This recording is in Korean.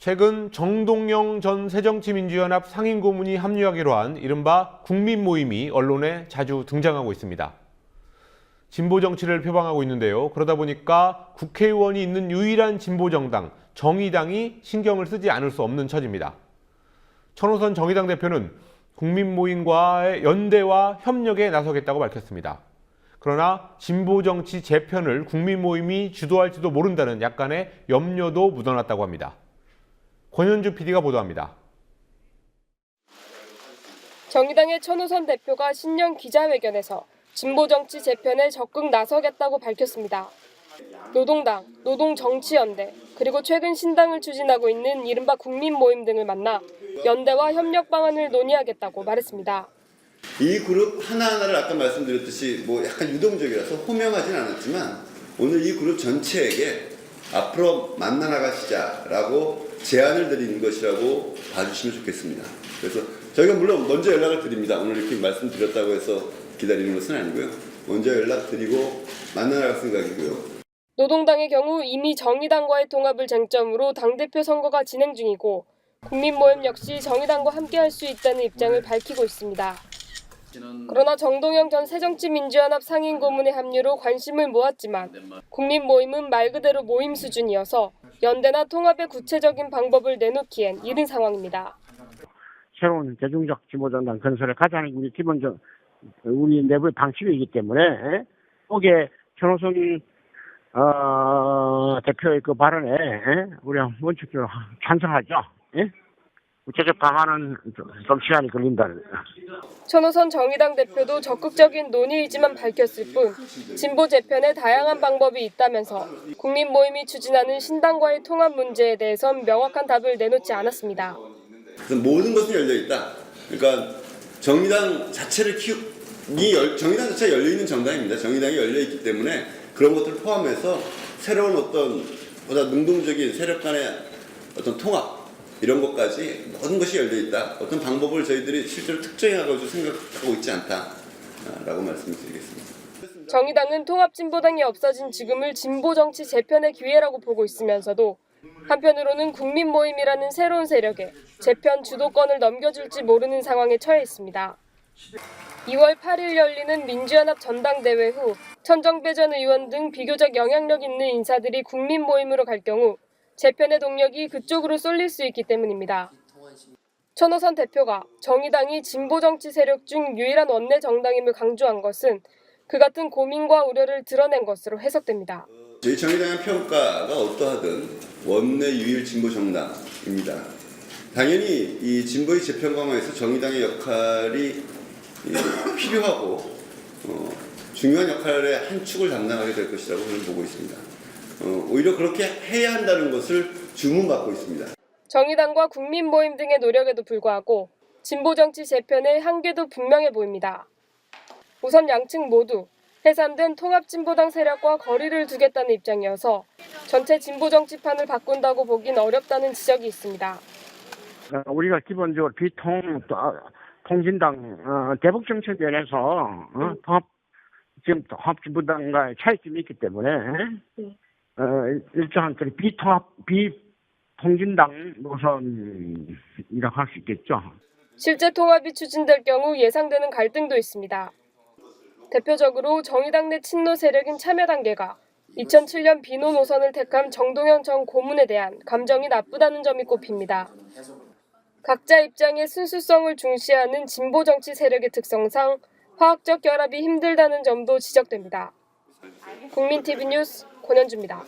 최근 정동영 전 새정치민주연합 상임고문이 합류하기로 한 이른바 국민모임이 언론에 자주 등장하고 있습니다. 진보 정치를 표방하고 있는데요. 그러다 보니까 국회의원이 있는 유일한 진보 정당 정의당이 신경을 쓰지 않을 수 없는 처지입니다. 천호선 정의당 대표는 국민모임과의 연대와 협력에 나서겠다고 밝혔습니다. 그러나 진보 정치 재편을 국민모임이 주도할지도 모른다는 약간의 염려도 묻어났다고 합니다. 권현주 PD가 보도합니다. 정의당의 천호선 대표가 신년 기자회견에서 진보정치 재편에 적극 나서겠다고 밝혔습니다. 노동당, 노동정치연대, 그리고 최근 신당을 추진하고 있는 이른바 국민모임 등을 만나 연대와 협력 방안을 논의하겠다고 말했습니다. 이 그룹 하나하나를 아까 말씀드렸듯이 약간 유동적이라서 호명하진 않았지만 오늘 이 그룹 전체에게 앞으로 만나 나가시자라고 제안을 드리는 것이라고 봐주시면 좋겠습니다. 그래서 저희가 물론 먼저 연락을 드립니다. 오늘 이렇게 말씀드렸다고 해서 기다리는 것은 아니고요. 먼저 연락드리고 만나 나갈 생각이고요. 노동당의 경우 이미 정의당과의 통합을 쟁점으로 당대표 선거가 진행 중이고 국민모임 역시 정의당과 함께할 수 있다는 입장을 밝히고 있습니다. 그러나 정동영 전 새정치민주연합 상임고문의 합류로 관심을 모았지만 국민모임은 말 그대로 모임 수준이어서 연대나 통합의 구체적인 방법을 내놓기엔 이른 상황입니다. 새로운 대중적 진보정당 건설을 가자는 우리 기본적 우리 내부의 방식이기 때문에 거기에 천호선 대표의 그 발언에 우리가 원칙적으로 찬성하죠. 구체적 방안은 좀 시간이 걸린다. 천호선 정의당 대표도 적극적인 논의이지만 밝혔을 뿐 진보 재편에 다양한 방법이 있다면서 국민모임이 추진하는 신당과의 통합 문제에 대해선 명확한 답을 내놓지 않았습니다. 그래서 모든 것은 열려 있다. 그러니까 정의당 자체를 정의당 자체가 열려 있는 정당입니다. 정의당이 열려 있기 때문에 그런 것들을 포함해서 새로운 어떤 보다 능동적인 세력 간의 어떤 통합 이런 것까지 모든 것이 열려 있다. 어떤 방법을 저희들이 실제로 특정해가지고 생각하고 있지 않다라고 말씀드리겠습니다. 정의당은 통합진보당이 없어진 지금을 진보정치 재편의 기회라고 보고 있으면서도 한편으로는 국민모임이라는 새로운 세력에 재편 주도권을 넘겨줄지 모르는 상황에 처해 있습니다. 2월 8일 열리는 민주연합 전당대회 후 천정배 전 의원 등 비교적 영향력 있는 인사들이 국민모임으로 갈 경우 재편의 동력이 그쪽으로 쏠릴 수 있기 때문입니다. 천호선 대표가 정의당이 진보정치 세력 중 유일한 원내 정당임을 강조한 것은 그 같은 고민과 우려를 드러낸 것으로 해석됩니다. 저희 정의당의 평가가 어떠하든 원내 유일 진보 정당입니다. 당연히 이 진보의 재편 강화에서 정의당의 역할이 필요하고 중요한 역할의 한 축을 담당하게 될 것이라고 저는 보고 있습니다. 오히려 그렇게 해야 한다는 것을 주문받고 있습니다. 정의당과 국민모임 등의 노력에도 불구하고 진보정치 재편의 한계도 분명해 보입니다. 우선 양측 모두 해산된 통합진보당 세력과 거리를 두겠다는 입장이어서 전체 진보정치판을 바꾼다고 보긴 어렵다는 지적이 있습니다. 우리가 기본적으로 통진당 대북 정책 면에서 지금 통합진보당과의 차이점이 있기 때문에 일정한 비통진당 노선이라고 할 수 있겠죠. 실제 통합이 추진될 경우 예상되는 갈등도 있습니다. 대표적으로 정의당 내 친노 세력인 참여단계가 2007년 비노 노선을 택한 정동영 전 고문에 대한 감정이 나쁘다는 점이 꼽힙니다. 각자 입장의 순수성을 중시하는 진보 정치 세력의 특성상 화학적 결합이 힘들다는 점도 지적됩니다. 국민TV 뉴스 권현주입니다.